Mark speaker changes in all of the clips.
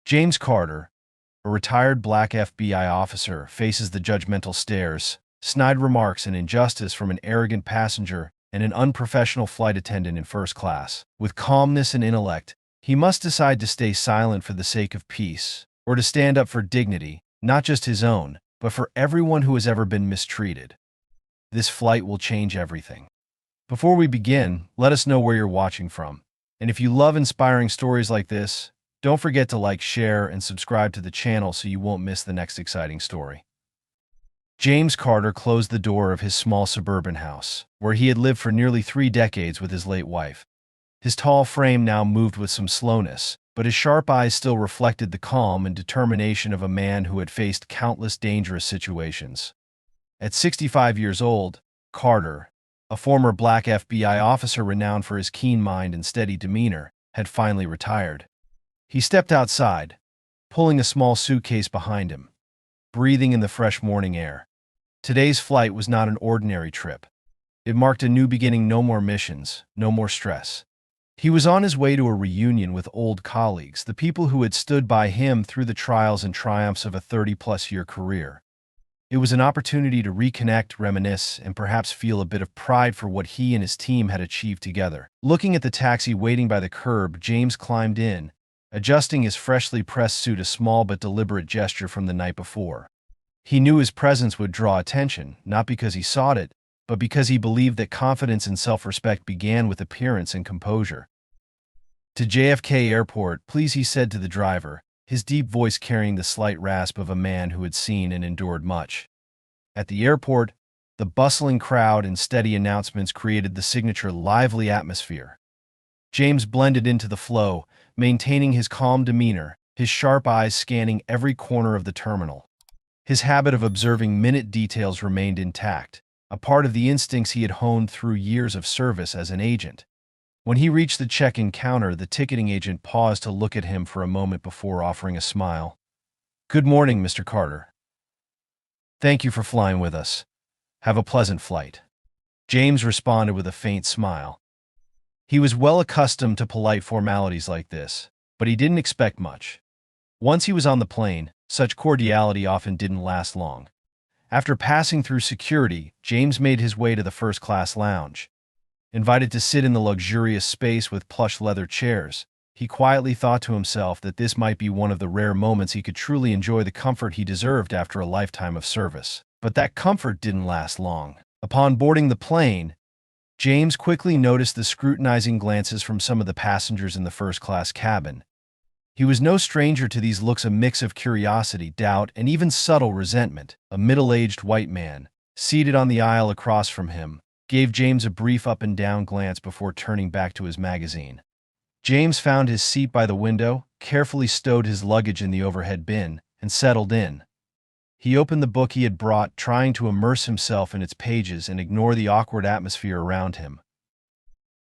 Speaker 1: James Carter, a retired black FBI officer, faces the judgmental stares, snide remarks, and injustice from an arrogant passenger and an unprofessional flight attendant in first class. With calmness and intellect, he must decide to stay silent for the sake of peace, or to stand up for dignity, not just his own, but for everyone who has ever been mistreated. This flight will change everything. Before we begin, let us know where you're watching from. And if you love inspiring stories like this, don't forget to like, share, and subscribe to the channel so you won't miss the next exciting story. James Carter closed the door of his small suburban house, where he had lived for nearly 3 decades with his late wife. His tall frame now moved with some slowness, but his sharp eyes still reflected the calm and determination of a man who had faced countless dangerous situations. At 65 years old, Carter, a former black FBI officer renowned for his keen mind and steady demeanor, had finally retired. He stepped outside, pulling a small suitcase behind him, breathing in the fresh morning air. Today's flight was not an ordinary trip. It marked a new beginning. No more missions, no more stress. He was on his way to a reunion with old colleagues, the people who had stood by him through the trials and triumphs of a 30-plus-year career. It was an opportunity to reconnect, reminisce, and perhaps feel a bit of pride for what he and his team had achieved together. Looking at the taxi waiting by the curb, James climbed in, adjusting his freshly pressed suit, a small but deliberate gesture from the night before. He knew his presence would draw attention, not because he sought it, but because he believed that confidence and self-respect began with appearance and composure. "To JFK Airport, please," he said to the driver, his deep voice carrying the slight rasp of a man who had seen and endured much. At the airport, the bustling crowd and steady announcements created the signature lively atmosphere. James blended into the flow, maintaining his calm demeanor, his sharp eyes scanning every corner of the terminal. His habit of observing minute details remained intact, a part of the instincts he had honed through years of service as an agent. When he reached the check-in counter, the ticketing agent paused to look at him for a moment before offering a smile. "Good morning, Mr. Carter. Thank you for flying with us. Have a pleasant flight." James responded with a faint smile. He was well accustomed to polite formalities like this, but he didn't expect much. Once he was on the plane, such cordiality often didn't last long. After passing through security, James made his way to the first-class lounge. Invited to sit in the luxurious space with plush leather chairs, he quietly thought to himself that this might be one of the rare moments he could truly enjoy the comfort he deserved after a lifetime of service. But that comfort didn't last long. Upon boarding the plane, James quickly noticed the scrutinizing glances from some of the passengers in the first-class cabin. He was no stranger to these looks, a mix of curiosity, doubt, and even subtle resentment. A middle-aged white man, seated on the aisle across from him, gave James a brief up-and-down glance before turning back to his magazine. James found his seat by the window, carefully stowed his luggage in the overhead bin, and settled in. He opened the book he had brought, trying to immerse himself in its pages and ignore the awkward atmosphere around him.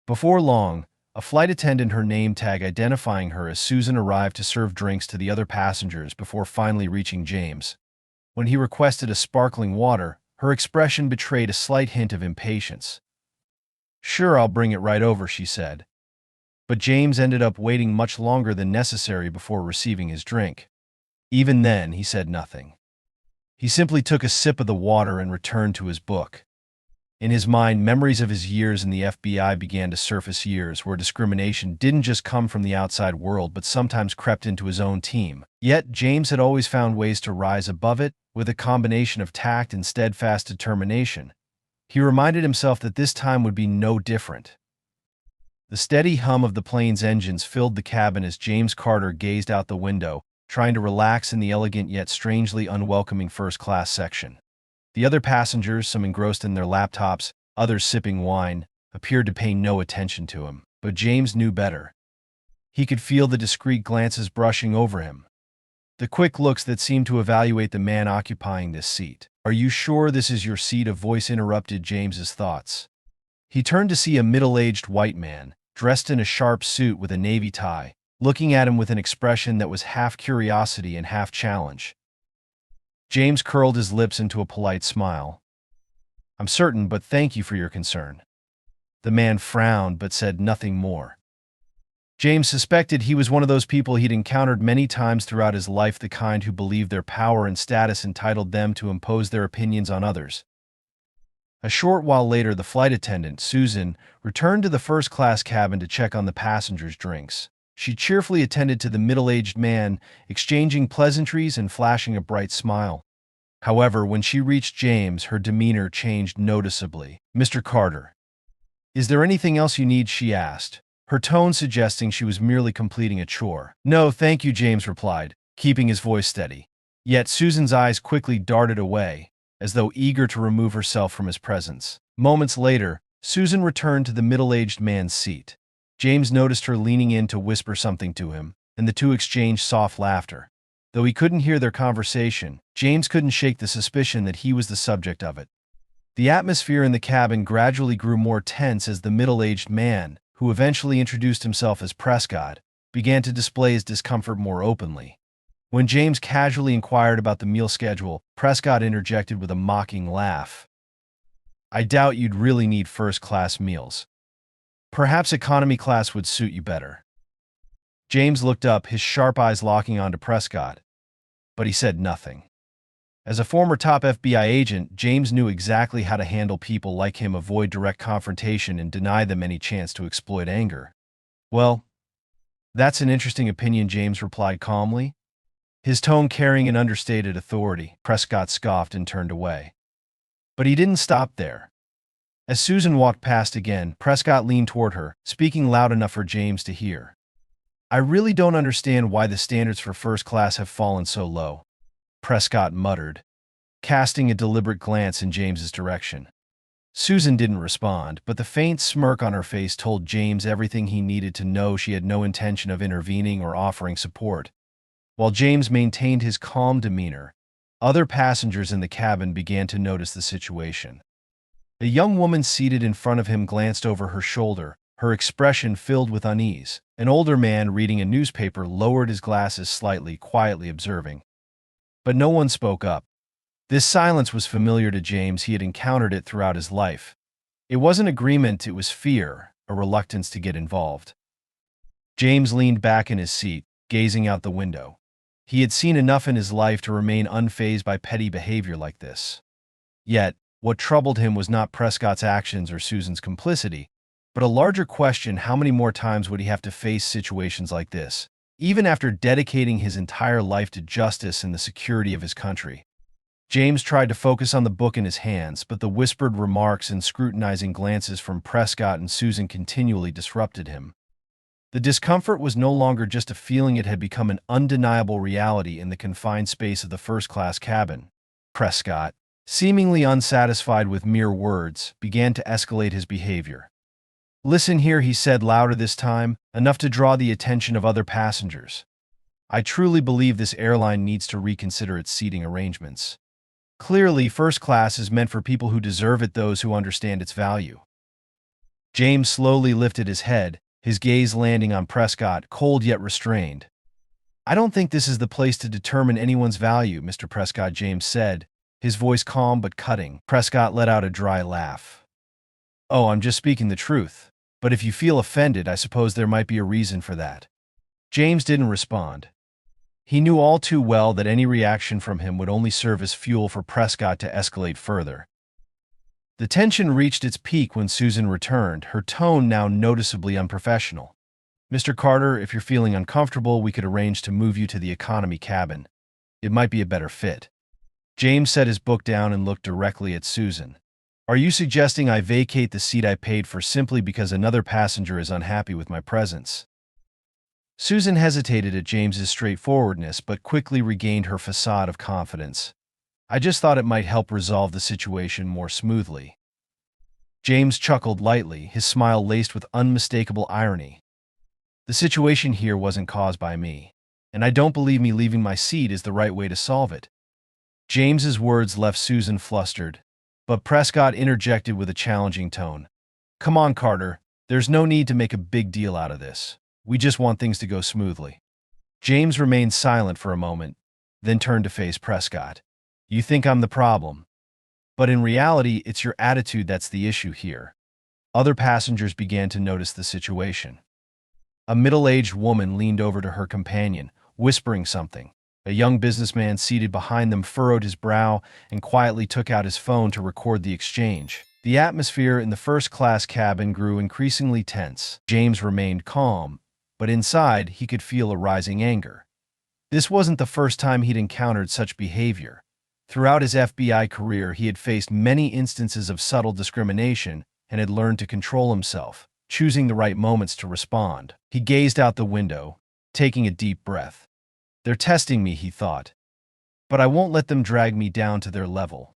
Speaker 1: Before long, a flight attendant, her name tag identifying her as Susan, arrived to serve drinks to the other passengers before finally reaching James. When he requested a sparkling water, her expression betrayed a slight hint of impatience. "Sure, I'll bring it right over," she said. But James ended up waiting much longer than necessary before receiving his drink. Even then, he said nothing. He simply took a sip of the water and returned to his book. In his mind, memories of his years in the FBI began to surface, years where discrimination didn't just come from the outside world but sometimes crept into his own team. Yet, James had always found ways to rise above it, with a combination of tact and steadfast determination. He reminded himself that this time would be no different. The steady hum of the plane's engines filled the cabin as James Carter gazed out the window, trying to relax in the elegant yet strangely unwelcoming first-class section. The other passengers, some engrossed in their laptops, others sipping wine, appeared to pay no attention to him. But James knew better. He could feel the discreet glances brushing over him, the quick looks that seemed to evaluate the man occupying this seat. "Are you sure this is your seat?" a voice interrupted James's thoughts. He turned to see a middle-aged white man, dressed in a sharp suit with a navy tie, looking at him with an expression that was half curiosity and half challenge. James curled his lips into a polite smile. "I'm certain, but thank you for your concern." The man frowned but said nothing more. James suspected he was one of those people he'd encountered many times throughout his life, the kind who believed their power and status entitled them to impose their opinions on others. A short while later, the flight attendant, Susan, returned to the first-class cabin to check on the passengers' drinks. She cheerfully attended to the middle-aged man, exchanging pleasantries and flashing a bright smile. However, when she reached James, her demeanor changed noticeably. "Mr. Carter, is there anything else you need?" she asked, her tone suggesting she was merely completing a chore. "No, thank you," James replied, keeping his voice steady. Yet Susan's eyes quickly darted away, as though eager to remove herself from his presence. Moments later, Susan returned to the middle-aged man's seat. James noticed her leaning in to whisper something to him, and the two exchanged soft laughter. Though he couldn't hear their conversation, James couldn't shake the suspicion that he was the subject of it. The atmosphere in the cabin gradually grew more tense as the middle-aged man, who eventually introduced himself as Prescott, began to display his discomfort more openly. When James casually inquired about the meal schedule, Prescott interjected with a mocking laugh. "I doubt you'd really need first-class meals. Perhaps economy class would suit you better." James looked up, his sharp eyes locking onto Prescott, but he said nothing. As a former top FBI agent, James knew exactly how to handle people like him, avoid direct confrontation, and deny them any chance to exploit anger. "Well, that's an interesting opinion," James replied calmly, his tone carrying an understated authority. Prescott scoffed and turned away. But he didn't stop there. As Susan walked past again, Prescott leaned toward her, speaking loud enough for James to hear. "I really don't understand why the standards for first class have fallen so low," Prescott muttered, casting a deliberate glance in James's direction. Susan didn't respond, but the faint smirk on her face told James everything he needed to know. She had no intention of intervening or offering support. While James maintained his calm demeanor, other passengers in the cabin began to notice the situation. A young woman seated in front of him glanced over her shoulder, her expression filled with unease. An older man reading a newspaper lowered his glasses slightly, quietly observing. But no one spoke up. This silence was familiar to James. He had encountered it throughout his life. It wasn't agreement, it was fear, a reluctance to get involved. James leaned back in his seat, gazing out the window. He had seen enough in his life to remain unfazed by petty behavior like this. Yet, what troubled him was not Prescott's actions or Susan's complicity, but a larger question: how many more times would he have to face situations like this, even after dedicating his entire life to justice and the security of his country? James tried to focus on the book in his hands, but the whispered remarks and scrutinizing glances from Prescott and Susan continually disrupted him. The discomfort was no longer just a feeling, it had become an undeniable reality in the confined space of the first-class cabin. Prescott, seemingly unsatisfied with mere words, began to escalate his behavior. "Listen here," he said louder this time, enough to draw the attention of other passengers. "I truly believe this airline needs to reconsider its seating arrangements. Clearly, first class is meant for people who deserve it, those who understand its value." James slowly lifted his head, his gaze landing on Prescott, cold yet restrained. "I don't think this is the place to determine anyone's value, Mr. Prescott," James said, his voice calm but cutting. Prescott let out a dry laugh. "Oh, I'm just speaking the truth. But if you feel offended, I suppose there might be a reason for that." James didn't respond. He knew all too well that any reaction from him would only serve as fuel for Prescott to escalate further. The tension reached its peak when Susan returned, her tone now noticeably unprofessional. "Mr. Carter, if you're feeling uncomfortable, we could arrange to move you to the economy cabin. It might be a better fit." James set his book down and looked directly at Susan. "Are you suggesting I vacate the seat I paid for simply because another passenger is unhappy with my presence?" Susan hesitated at James's straightforwardness but quickly regained her facade of confidence. "I just thought it might help resolve the situation more smoothly." James chuckled lightly, his smile laced with unmistakable irony. "The situation here wasn't caused by me, and I don't believe me leaving my seat is the right way to solve it." James's words left Susan flustered, but Prescott interjected with a challenging tone. "Come on, Carter, there's no need to make a big deal out of this. We just want things to go smoothly." James remained silent for a moment, then turned to face Prescott. "You think I'm the problem, but in reality, it's your attitude that's the issue here." Other passengers began to notice the situation. A middle-aged woman leaned over to her companion, whispering something. A young businessman seated behind them furrowed his brow and quietly took out his phone to record the exchange. The atmosphere in the first-class cabin grew increasingly tense. James remained calm, but inside he could feel a rising anger. This wasn't the first time he'd encountered such behavior. Throughout his FBI career, he had faced many instances of subtle discrimination and had learned to control himself, choosing the right moments to respond. He gazed out the window, taking a deep breath. "They're testing me," he thought, "but I won't let them drag me down to their level."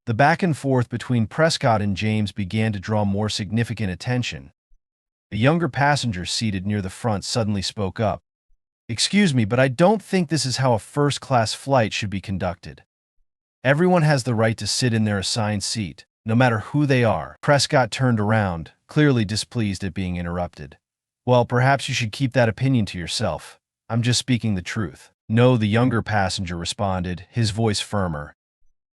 Speaker 1: The back and forth between Prescott and James began to draw more significant attention. A younger passenger seated near the front suddenly spoke up. "Excuse me, but I don't think this is how a first-class flight should be conducted. Everyone has the right to sit in their assigned seat, no matter who they are." Prescott turned around, clearly displeased at being interrupted. "Well, perhaps you should keep that opinion to yourself. I'm just speaking the truth." "No," the younger passenger responded, his voice firmer.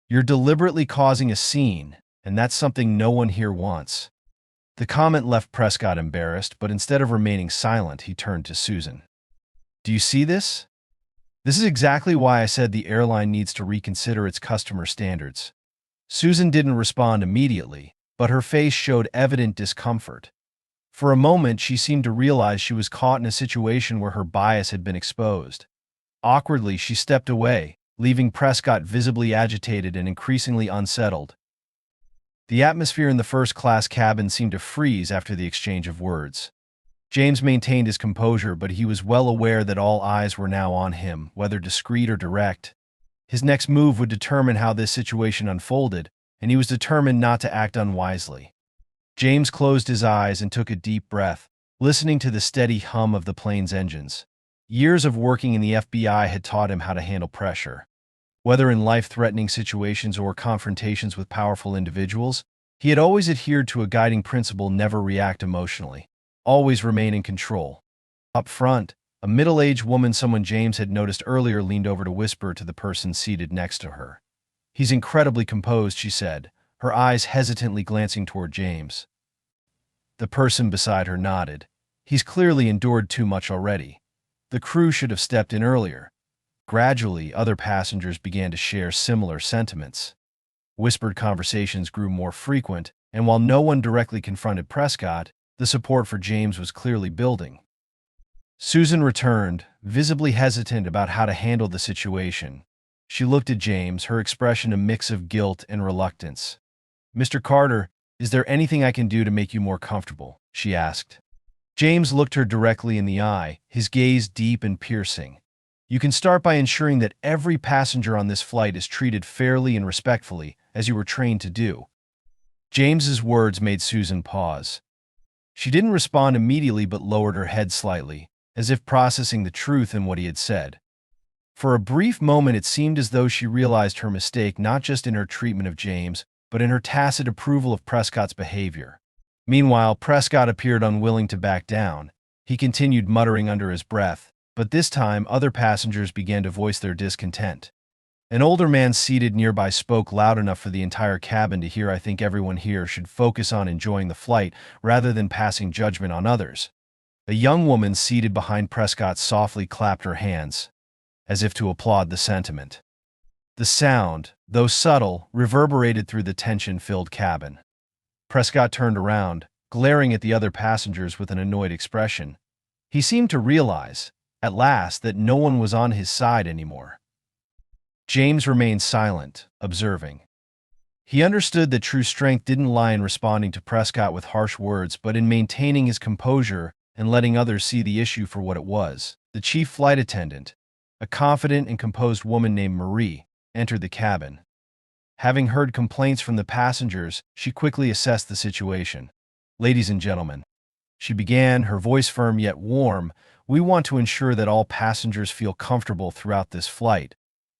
Speaker 1: "You're deliberately causing a scene, and that's something no one here wants." The comment left Prescott embarrassed, but instead of remaining silent, he turned to Susan. "Do you see this? This is exactly why I said the airline needs to reconsider its customer standards." Susan didn't respond immediately, but her face showed evident discomfort. For a moment, she seemed to realize she was caught in a situation where her bias had been exposed. Awkwardly, she stepped away, leaving Prescott visibly agitated and increasingly unsettled. The atmosphere in the first-class cabin seemed to freeze after the exchange of words. James maintained his composure, but he was well aware that all eyes were now on him, whether discreet or direct. His next move would determine how this situation unfolded, and he was determined not to act unwisely. James closed his eyes and took a deep breath, listening to the steady hum of the plane's engines. Years of working in the FBI had taught him how to handle pressure. Whether in life-threatening situations or confrontations with powerful individuals, he had always adhered to a guiding principle: never react emotionally. Always remain in control. Up front, a middle-aged woman someone James had noticed earlier leaned over to whisper to the person seated next to her. "He's incredibly composed," she said, her eyes hesitantly glancing toward James. The person beside her nodded. "He's clearly endured too much already. The crew should have stepped in earlier." Gradually, other passengers began to share similar sentiments. Whispered conversations grew more frequent, and while no one directly confronted Prescott, the support for James was clearly building. Susan returned, visibly hesitant about how to handle the situation. She looked at James, her expression a mix of guilt and reluctance. "Mr. Carter, is there anything I can do to make you more comfortable?" she asked. James looked her directly in the eye, his gaze deep and piercing. "You can start by ensuring that every passenger on this flight is treated fairly and respectfully, as you were trained to do." James's words made Susan pause. She didn't respond immediately but lowered her head slightly, as if processing the truth in what he had said. For a brief moment, it seemed as though she realized her mistake, not just in her treatment of James, but in her tacit approval of Prescott's behavior. Meanwhile, Prescott appeared unwilling to back down. He continued muttering under his breath, but this time other passengers began to voice their discontent. An older man seated nearby spoke loud enough for the entire cabin to hear. "I think everyone here should focus on enjoying the flight rather than passing judgment on others." A young woman seated behind Prescott softly clapped her hands, as if to applaud the sentiment. The sound, though subtle, reverberated through the tension-filled cabin. Prescott turned around, glaring at the other passengers with an annoyed expression. He seemed to realize, at last, that no one was on his side anymore. James remained silent, observing. He understood that true strength didn't lie in responding to Prescott with harsh words, but in maintaining his composure and letting others see the issue for what it was. The chief flight attendant, a confident and composed woman named Marie, entered the cabin. Having heard complaints from the passengers, she quickly assessed the situation. "Ladies and gentlemen," she began, her voice firm yet warm, "we want to ensure that all passengers feel comfortable throughout this flight.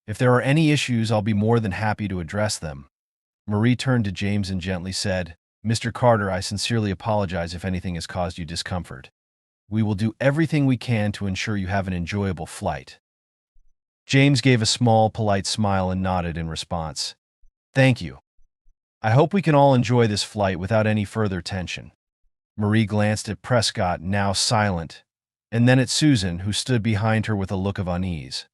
Speaker 1: If there are any issues, I'll be more than happy to address them." Marie turned to James and gently said, "Mr. Carter, I sincerely apologize if anything has caused you discomfort. We will do everything we can to ensure you have an enjoyable flight." James gave a small, polite smile and nodded in response. "Thank you. I hope we can all enjoy this flight without any further tension." Marie glanced at Prescott, now silent, and then at Susan, who stood behind her with a look of unease.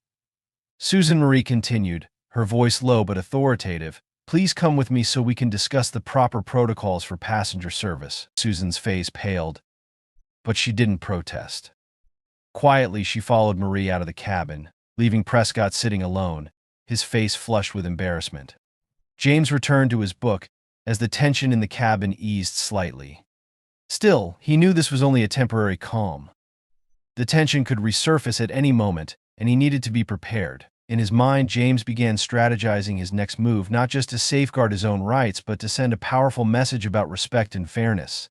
Speaker 1: Susan Marie continued, her voice low but authoritative, "Please come with me so we can discuss the proper protocols for passenger service." Susan's face paled, but she didn't protest. Quietly, she followed Marie out of the cabin, leaving Prescott sitting alone, his face flushed with embarrassment. James returned to his book as the tension in the cabin eased slightly. Still, he knew this was only a temporary calm. The tension could resurface at any moment, and he needed to be prepared. In his mind, James began strategizing his next move, not just to safeguard his own rights, but to send a powerful message about respect and fairness.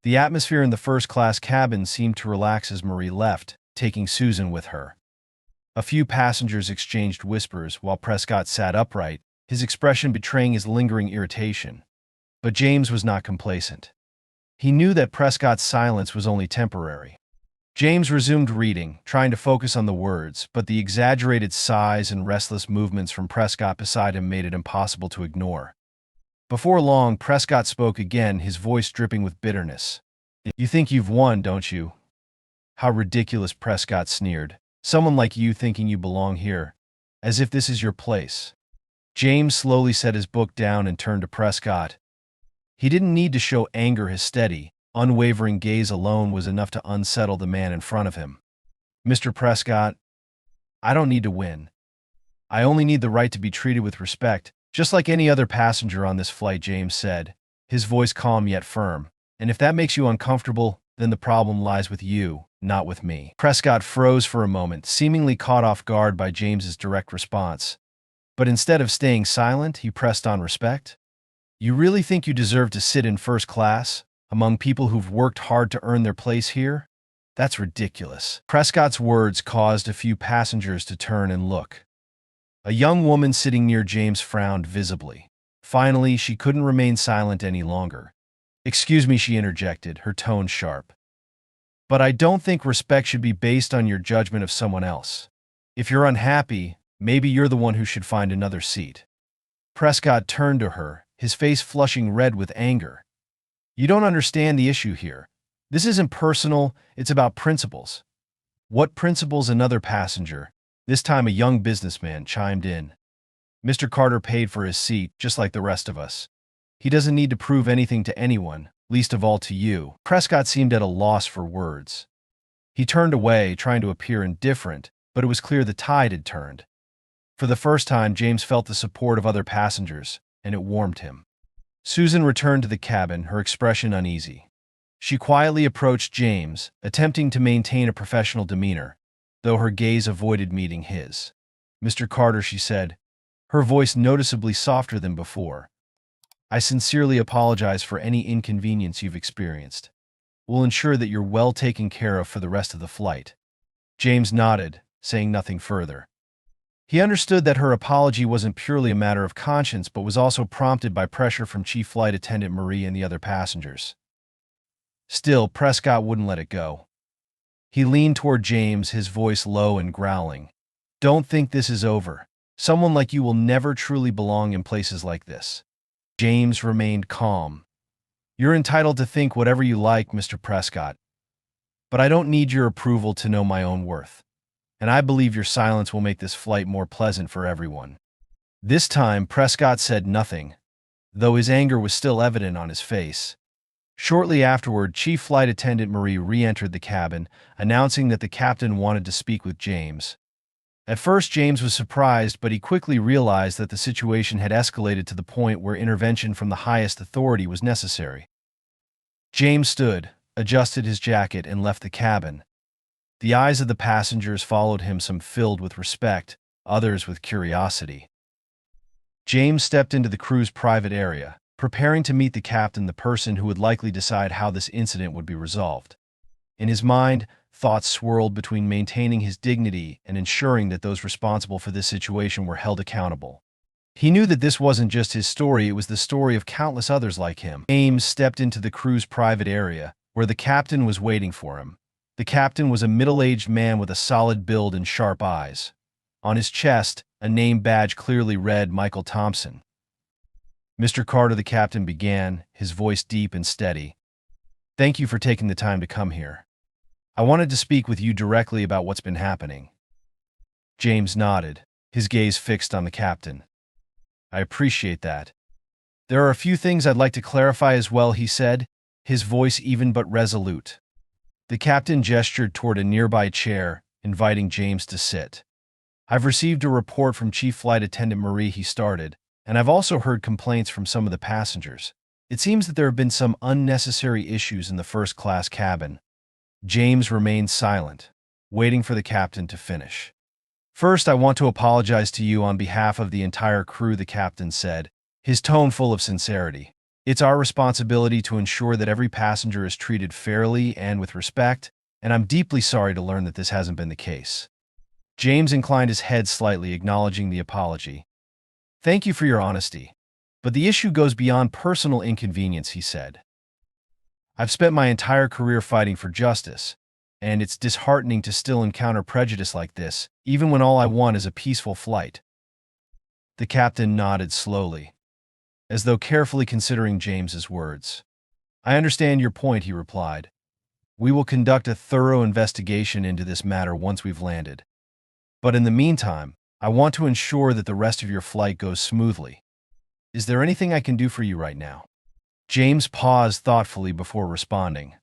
Speaker 1: The atmosphere in the first-class cabin seemed to relax as Marie left, taking Susan with her. A few passengers exchanged whispers while Prescott sat upright, his expression betraying his lingering irritation. But James was not complacent. He knew that Prescott's silence was only temporary. James resumed reading, trying to focus on the words, but the exaggerated sighs and restless movements from Prescott beside him made it impossible to ignore. Before long, Prescott spoke again, his voice dripping with bitterness. "You think you've won, don't you?" "How ridiculous," Prescott sneered. "Someone like you thinking you belong here, as if this is your place." James slowly set his book down and turned to Prescott. He didn't need to show anger. His steady, unwavering gaze alone was enough to unsettle the man in front of him. "Mr. Prescott, I don't need to win. I only need the right to be treated with respect, just like any other passenger on this flight," James said, his voice calm yet firm. "And if that makes you uncomfortable, then the problem lies with you, not with me." Prescott froze for a moment, seemingly caught off guard by James's direct response. But instead of staying silent, he pressed on. "Respect? You really think you deserve to sit in first class, among people who've worked hard to earn their place here? That's ridiculous." Prescott's words caused a few passengers to turn and look. A young woman sitting near James frowned visibly. Finally, she couldn't remain silent any longer. "Excuse me," she interjected, her tone sharp. "But I don't think respect should be based on your judgment of someone else. If you're unhappy, maybe you're the one who should find another seat." Prescott turned to her, his face flushing red with anger. "You don't understand the issue here. This isn't personal, it's about principles." "What principles?" Another passenger, this time a young businessman, chimed in. "Mr. Carter paid for his seat, just like the rest of us. He doesn't need to prove anything to anyone, least of all to you." Prescott seemed at a loss for words. He turned away, trying to appear indifferent, but it was clear the tide had turned. For the first time, James felt the support of other passengers, and it warmed him. Susan returned to the cabin, her expression uneasy. She quietly approached James, attempting to maintain a professional demeanor, though her gaze avoided meeting his. "Mr. Carter," she said, her voice noticeably softer than before, "I sincerely apologize for any inconvenience you've experienced. We'll ensure that you're well taken care of for the rest of the flight." James nodded, saying nothing further. He understood that her apology wasn't purely a matter of conscience, but was also prompted by pressure from Chief Flight Attendant Marie and the other passengers. Still, Prescott wouldn't let it go. He leaned toward James, his voice low and growling. "Don't think this is over. Someone like you will never truly belong in places like this." James remained calm. "You're entitled to think whatever you like, Mr. Prescott. But I don't need your approval to know my own worth. And I believe your silence will make this flight more pleasant for everyone." This time, Prescott said nothing, though his anger was still evident on his face. Shortly afterward, Chief Flight Attendant Marie re-entered the cabin, announcing that the captain wanted to speak with James. At first, James was surprised, but he quickly realized that the situation had escalated to the point where intervention from the highest authority was necessary. James stood, adjusted his jacket, and left the cabin. The eyes of the passengers followed him, some filled with respect, others with curiosity. James stepped into the crew's private area, preparing to meet the captain, the person who would likely decide how this incident would be resolved. In his mind, thoughts swirled between maintaining his dignity and ensuring that those responsible for this situation were held accountable. He knew that this wasn't just his story, it was the story of countless others like him. James stepped into the crew's private area, where the captain was waiting for him. The captain was a middle-aged man with a solid build and sharp eyes. On his chest, a name badge clearly read Michael Thompson. "Mr. Carter," the captain began, his voice deep and steady, "thank you for taking the time to come here. I wanted to speak with you directly about what's been happening. James nodded, his gaze fixed on the captain. I appreciate that. There are a few things I'd like to clarify as well, he said, his voice even but resolute. The captain gestured toward a nearby chair, inviting James to sit. I've received a report from Chief Flight Attendant Marie, he started, and I've also heard complaints from some of the passengers. It seems that there have been some unnecessary issues in the first-class cabin. James remained silent, waiting for the captain to finish. First, I want to apologize to you on behalf of the entire crew, the captain said, his tone full of sincerity. It's our responsibility to ensure that every passenger is treated fairly and with respect, and I'm deeply sorry to learn that this hasn't been the case. James inclined his head slightly, acknowledging the apology. Thank you for your honesty. But the issue goes beyond personal inconvenience, he said. I've spent my entire career fighting for justice, and it's disheartening to still encounter prejudice like this, even when all I want is a peaceful flight. The captain nodded slowly, as though carefully considering James's words. I understand your point, he replied. We will conduct a thorough investigation into this matter once we've landed. But in the meantime, I want to ensure that the rest of your flight goes smoothly. Is there anything I can do for you right now? James paused thoughtfully before responding.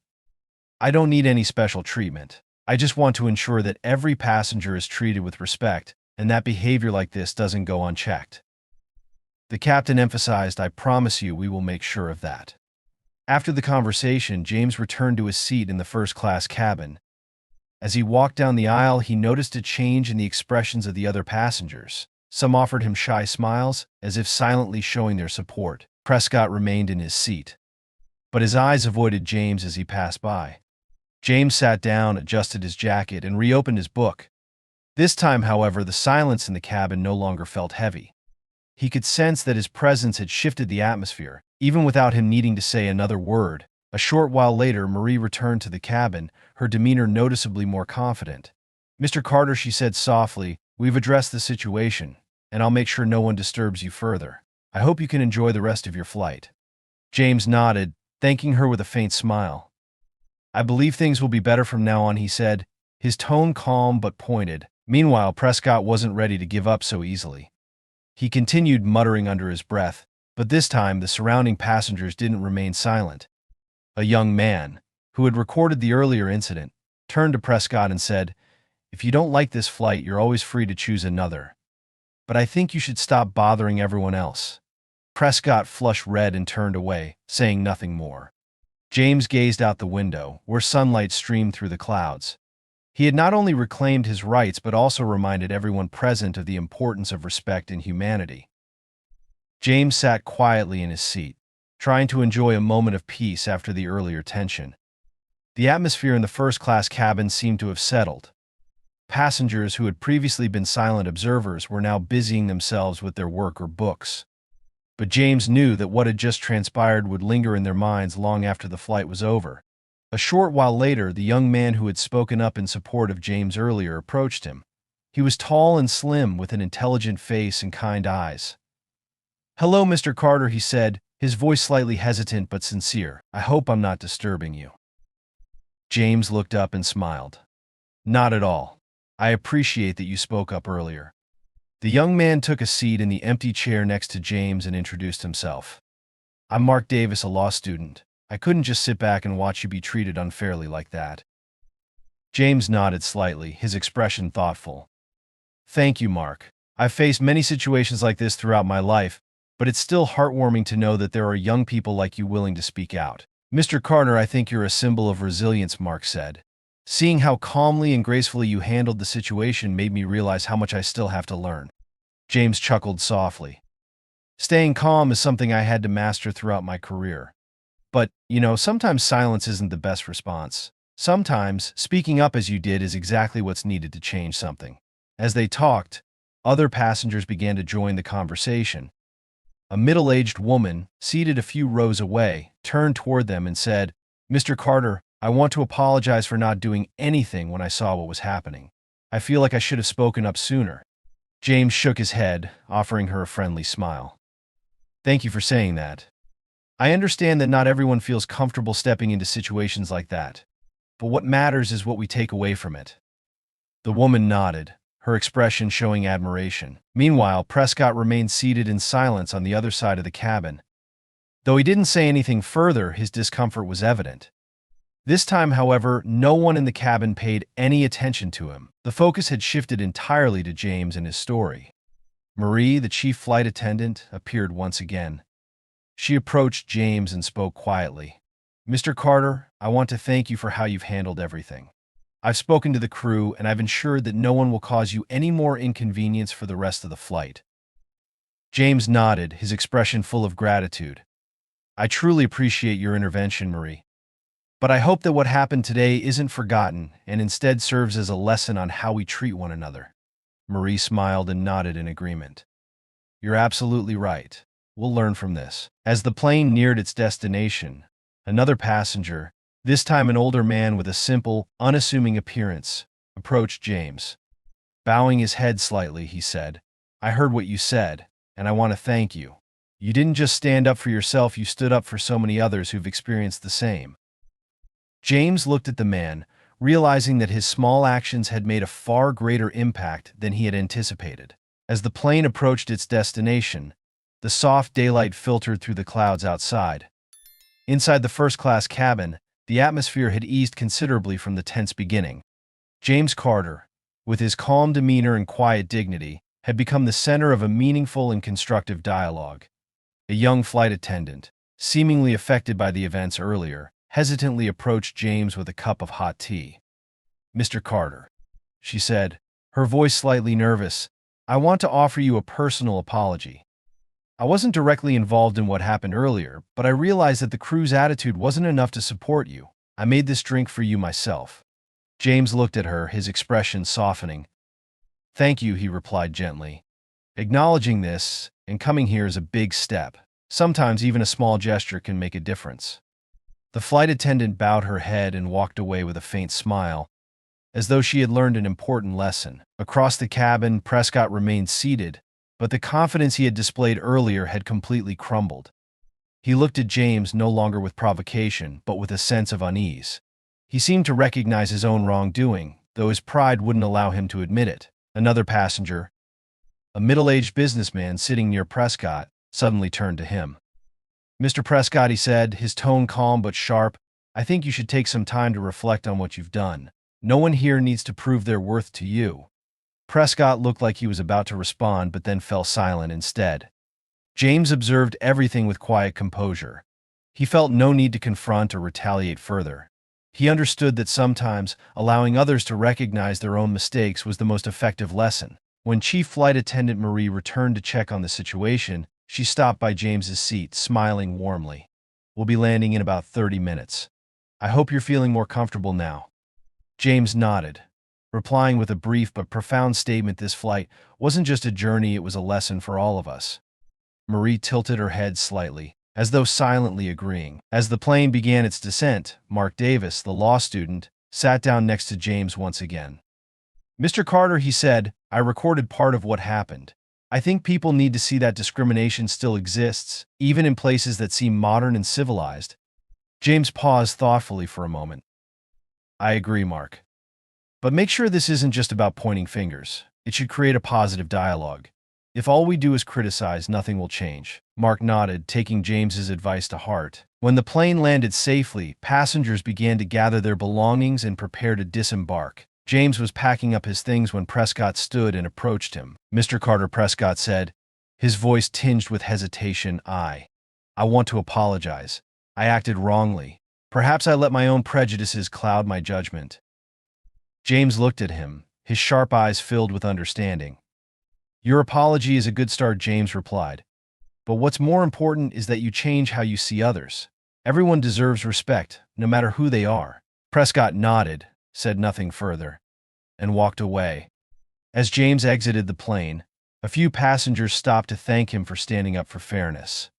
Speaker 1: I don't need any special treatment. I just want to ensure that every passenger is treated with respect and that behavior like this doesn't go unchecked. The captain emphasized, I promise you we will make sure of that. After the conversation, James returned to his seat in the first-class cabin. As he walked down the aisle, he noticed a change in the expressions of the other passengers. Some offered him shy smiles, as if silently showing their support. Prescott remained in his seat, but his eyes avoided James as he passed by. James sat down, adjusted his jacket, and reopened his book. This time, however, the silence in the cabin no longer felt heavy. He could sense that his presence had shifted the atmosphere, even without him needing to say another word. A short while later, Marie returned to the cabin, her demeanor noticeably more confident. Mr. Carter, she said softly, we've addressed the situation, and I'll make sure no one disturbs you further. I hope you can enjoy the rest of your flight. James nodded, thanking her with a faint smile. I believe things will be better from now on, he said, his tone calm but pointed. Meanwhile, Prescott wasn't ready to give up so easily. He continued muttering under his breath, but this time the surrounding passengers didn't remain silent. A young man, who had recorded the earlier incident, turned to Prescott and said, If you don't like this flight, you're always free to choose another. But I think you should stop bothering everyone else. Prescott flushed red and turned away, saying nothing more. James gazed out the window, where sunlight streamed through the clouds. He had not only reclaimed his rights but also reminded everyone present of the importance of respect and humanity. James sat quietly in his seat, trying to enjoy a moment of peace after the earlier tension. The atmosphere in the first-class cabin seemed to have settled. Passengers who had previously been silent observers were now busying themselves with their work or books. But James knew that what had just transpired would linger in their minds long after the flight was over. A short while later, the young man who had spoken up in support of James earlier approached him. He was tall and slim, with an intelligent face and kind eyes. Hello, Mr. Carter, he said, his voice slightly hesitant but sincere. I hope I'm not disturbing you. James looked up and smiled. Not at all. I appreciate that you spoke up earlier. The young man took a seat in the empty chair next to James and introduced himself. I'm Mark Davis, a law student. I couldn't just sit back and watch you be treated unfairly like that. James nodded slightly, his expression thoughtful. Thank you, Mark. I've faced many situations like this throughout my life, but it's still heartwarming to know that there are young people like you willing to speak out. Mr. Carter, I think you're a symbol of resilience, Mark said. Seeing how calmly and gracefully you handled the situation made me realize how much I still have to learn. James chuckled softly. Staying calm is something I had to master throughout my career. But, sometimes silence isn't the best response. Sometimes, speaking up as you did is exactly what's needed to change something. As they talked, other passengers began to join the conversation. A middle-aged woman, seated a few rows away, turned toward them and said, Mr. Carter, I want to apologize for not doing anything when I saw what was happening. I feel like I should have spoken up sooner. James shook his head, offering her a friendly smile. Thank you for saying that. I understand that not everyone feels comfortable stepping into situations like that. but what matters is what we take away from it. The woman nodded, her expression showing admiration. Meanwhile, Prescott remained seated in silence on the other side of the cabin. Though he didn't say anything further, his discomfort was evident. This time, however, no one in the cabin paid any attention to him. The focus had shifted entirely to James and his story. Marie, the chief flight attendant, appeared once again. She approached James and spoke quietly. "Mr. Carter, I want to thank you for how you've handled everything. I've spoken to the crew, and I've ensured that no one will cause you any more inconvenience for the rest of the flight." James nodded, his expression full of gratitude. "I truly appreciate your intervention, Marie. But I hope that what happened today isn't forgotten and instead serves as a lesson on how we treat one another." Marie smiled and nodded in agreement. "You're absolutely right. We'll learn from this." As the plane neared its destination, another passenger, this time an older man with a simple, unassuming appearance, approached James. Bowing his head slightly, he said, "I heard what you said, and I want to thank you. You didn't just stand up for yourself, you stood up for so many others who've experienced the same." James looked at the man, realizing that his small actions had made a far greater impact than he had anticipated. As the plane approached its destination, the soft daylight filtered through the clouds outside. Inside the first-class cabin, the atmosphere had eased considerably from the tense beginning. James Carter, with his calm demeanor and quiet dignity, had become the center of a meaningful and constructive dialogue. A young flight attendant, seemingly affected by the events earlier, hesitantly approached James with a cup of hot tea. "Mr. Carter," she said, her voice slightly nervous, "I want to offer you a personal apology. I wasn't directly involved in what happened earlier, but I realized that the crew's attitude wasn't enough to support you. I made this drink for you myself." James looked at her, his expression softening. "Thank you," he replied gently. "Acknowledging this and coming here is a big step. Sometimes even a small gesture can make a difference." The flight attendant bowed her head and walked away with a faint smile, as though she had learned an important lesson. Across the cabin, Prescott remained seated, but the confidence he had displayed earlier had completely crumbled. He looked at James no longer with provocation, but with a sense of unease. He seemed to recognize his own wrongdoing, though his pride wouldn't allow him to admit it. Another passenger, a middle-aged businessman sitting near Prescott, suddenly turned to him. "Mr. Prescott," he said, his tone calm but sharp, "I think you should take some time to reflect on what you've done. No one here needs to prove their worth to you." Prescott looked like he was about to respond, but then fell silent instead. James observed everything with quiet composure. He felt no need to confront or retaliate further. He understood that sometimes allowing others to recognize their own mistakes was the most effective lesson. When Chief Flight Attendant Marie returned to check on the situation, she stopped by James's seat, smiling warmly. "We'll be landing in about 30 minutes. I hope you're feeling more comfortable now." James nodded, replying with a brief but profound statement. This flight wasn't just a journey, it was a lesson for all of us. Marie tilted her head slightly, as though silently agreeing. As the plane began its descent, Mark Davis, the law student, sat down next to James once again. "Mr. Carter," he said, "I recorded part of what happened. I think people need to see that discrimination still exists, even in places that seem modern and civilized." James paused thoughtfully for a moment. "I agree, Mark. But make sure this isn't just about pointing fingers. It should create a positive dialogue. If all we do is criticize, nothing will change." Mark nodded, taking James's advice to heart. When the plane landed safely, passengers began to gather their belongings and prepare to disembark. James was packing up his things when Prescott stood and approached him. "Mr. Carter," Prescott said, his voice tinged with hesitation, I want to apologize. I acted wrongly. Perhaps I let my own prejudices cloud my judgment." James looked at him, his sharp eyes filled with understanding. "Your apology is a good start," James replied. "But what's more important is that you change how you see others. Everyone deserves respect, no matter who they are." Prescott nodded, said nothing further, and walked away. As James exited the plane, a few passengers stopped to thank him for standing up for fairness.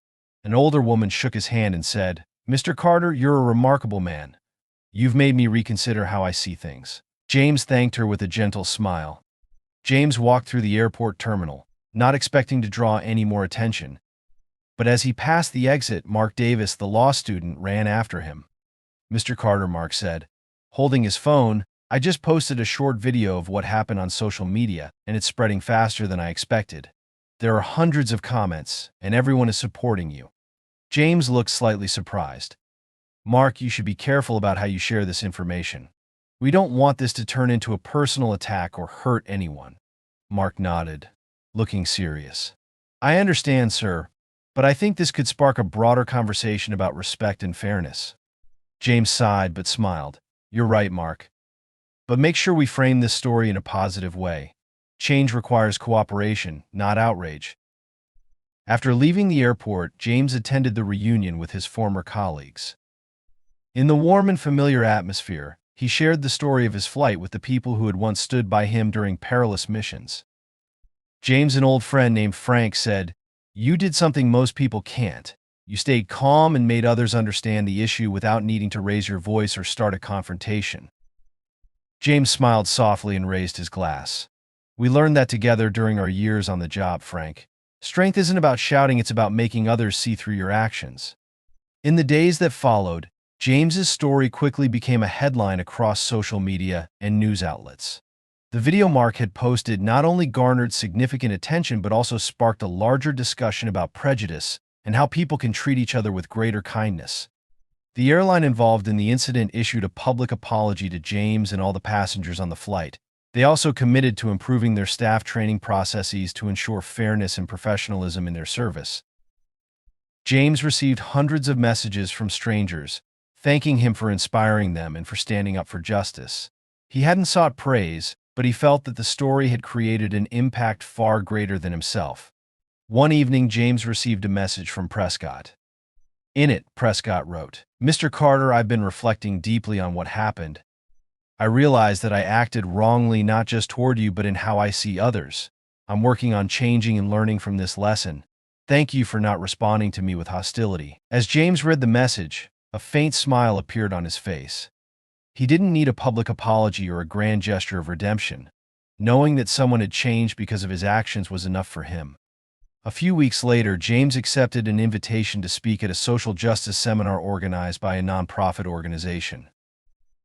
Speaker 1: An older woman shook his hand and said, "Mr. Carter, you're a remarkable man. You've made me reconsider how I see things." James thanked her with a gentle smile. James walked through the airport terminal, not expecting to draw any more attention. But as he passed the exit, Mark Davis, the law student, ran after him. "Mr. Carter," Mark said, Holding his phone, I just posted a short video of what happened on social media, and it's spreading faster than I expected. There are hundreds of comments, and everyone is supporting you. James looked slightly surprised. Mark, you should be careful about how you share this information. We don't want this to turn into a personal attack or hurt anyone. Mark nodded, looking serious. I understand, sir, but I think this could spark a broader conversation about respect and fairness. James sighed but smiled. You're right, Mark. But make sure we frame this story in a positive way. Change requires cooperation, not outrage. After leaving the airport, James attended the reunion with his former colleagues. In the warm and familiar atmosphere, he shared the story of his flight with the people who had once stood by him during perilous missions. James, an old friend named Frank, said, "You did something most people can't. You stayed calm and made others understand the issue without needing to raise your voice or start a confrontation." James smiled softly and raised his glass. "We learned that together during our years on the job, Frank. Strength isn't about shouting, it's about making others see through your actions." In the days that followed, James's story quickly became a headline across social media and news outlets. The video Mark had posted not only garnered significant attention but also sparked a larger discussion about prejudice and how people can treat each other with greater kindness. The airline involved in the incident issued a public apology to James and all the passengers on the flight. They also committed to improving their staff training processes to ensure fairness and professionalism in their service. James received hundreds of messages from strangers, thanking him for inspiring them and for standing up for justice. He hadn't sought praise, but he felt that the story had created an impact far greater than himself. One evening, James received a message from Prescott. In it, Prescott wrote, "Mr. Carter, I've been reflecting deeply on what happened. I realize that I acted wrongly not just toward you but in how I see others. I'm working on changing and learning from this lesson. Thank you for not responding to me with hostility." As James read the message, a faint smile appeared on his face. He didn't need a public apology or a grand gesture of redemption. Knowing that someone had changed because of his actions was enough for him. A few weeks later, James accepted an invitation to speak at a social justice seminar organized by a nonprofit organization.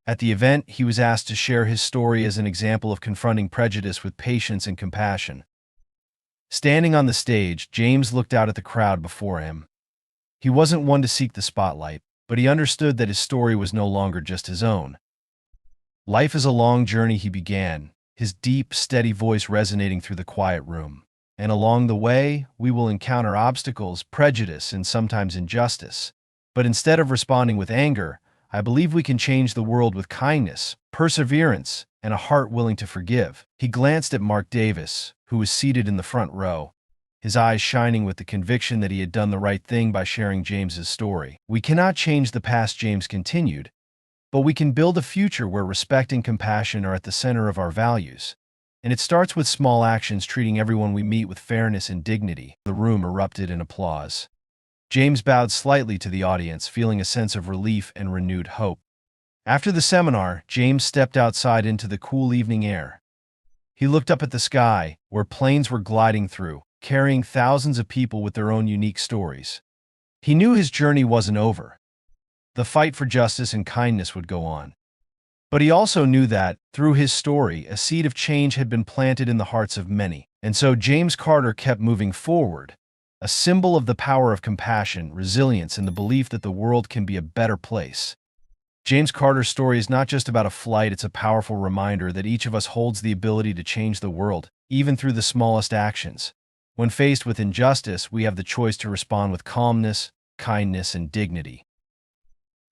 Speaker 1: At the event, he was asked to share his story as an example of confronting prejudice with patience and compassion. Standing on the stage, James looked out at the crowd before him. He wasn't one to seek the spotlight, but he understood that his story was no longer just his own. Life is a long journey, he began, his deep, steady voice resonating through the quiet room. And along the way, we will encounter obstacles, prejudice, and sometimes injustice. But instead of responding with anger, I believe we can change the world with kindness, perseverance, and a heart willing to forgive. He glanced at Mark Davis, who was seated in the front row, his eyes shining with the conviction that he had done the right thing by sharing James's story. "We cannot change the past," James continued, "but we can build a future where respect and compassion are at the center of our values. And it starts with small actions, treating everyone we meet with fairness and dignity." The room erupted in applause. James bowed slightly to the audience, feeling a sense of relief and renewed hope. After the seminar, James stepped outside into the cool evening air. He looked up at the sky, where planes were gliding through, carrying thousands of people with their own unique stories. He knew his journey wasn't over. The fight for justice and kindness would go on. But he also knew that, through his story, a seed of change had been planted in the hearts of many. And so James Carter kept moving forward, a symbol of the power of compassion, resilience, and the belief that the world can be a better place. James Carter's story is not just about a flight, it's a powerful reminder that each of us holds the ability to change the world, even through the smallest actions. When faced with injustice, we have the choice to respond with calmness, kindness, and dignity.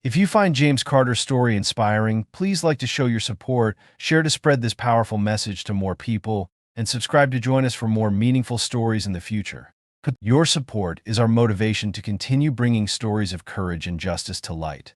Speaker 1: If you find James Carter's story inspiring, please like to show your support, share to spread this powerful message to more people, and subscribe to join us for more meaningful stories in the future. Your support is our motivation to continue bringing stories of courage and justice to light.